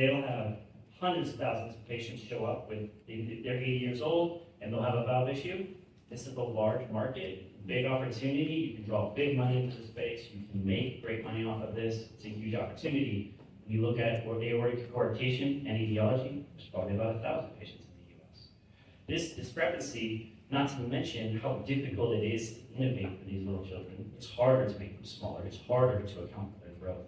They'll have hundreds of thousands of patients show up with, they're 80 years old and they'll have a valve issue. This is a large market, big opportunity. You can draw big money into the space. You can make great money off of this. It's a huge opportunity. When you look at aortic coarctation and etiology, there's probably about 1,000 patients in the US. This discrepancy, not to mention how difficult it is to innovate for these little children. It's harder to make them smaller. It's harder to account for their growth.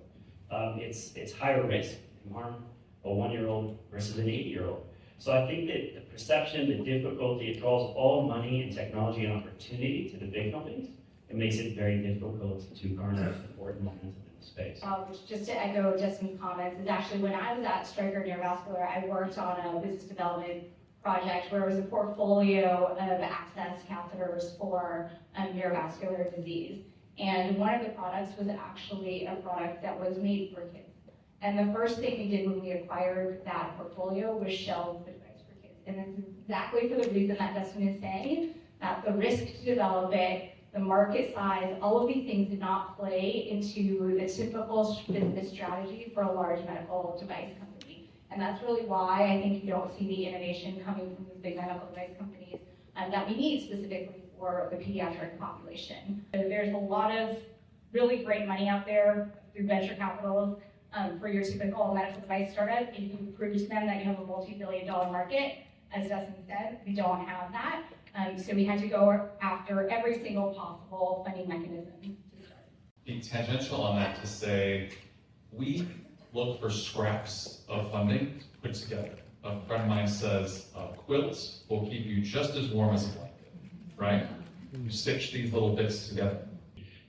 It's higher risk to harm a 1-year-old versus an 80-year-old. So I think that the perception, the difficulty, it draws all money and technology and opportunity to the big companies. It makes it very difficult to garner support and momentum in the space. Just to echo Dustin's comments, is actually when I was at Stryker Neurovascular, I worked on a business development project where it was a portfolio of access catheters for neurovascular disease. And one of the products was actually a product that was made for kids. And the first thing we did when we acquired that portfolio was shelve the device for kids. And it's exactly for the reason that Dustin is saying, that the risk to develop it, the market size, all of these things did not play into the typical business strategy for a large medical device company. And that's really why I think you don't see the innovation coming from these big medical device companies that we need specifically for the pediatric population. So there's a lot of really great money out there through venture capitals for your typical medical device startup. If you prove to them that you have a multi-billion-dollar market, as Dustin said, we don't have that. So we had to go after every single possible funding mechanism to start. Be tangential on that to say, we look for scraps of funding to put together. A friend of mine says, quilts will keep you just as warm as a blanket, right? You stitch these little bits together.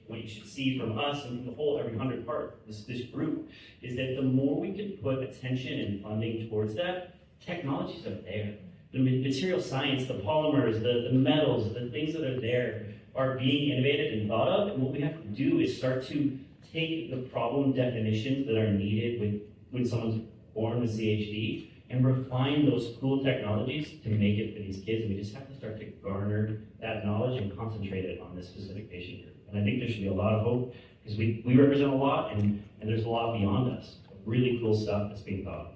What you should see from us and from the whole every 100 part, this group, is that the more we can put attention and funding towards that, technologies are there. The material science, the polymers, the metals, the things that are there are being innovated and thought of. And what we have to do is start to take the problem definitions that are needed when someone's born with CHD and refine those cool technologies to make it for these kids. And we just have to start to garner that knowledge and concentrate it on this specific patient group. And I think there should be a lot of hope because we represent a lot and there's a lot beyond us. Really cool stuff that's being thought of.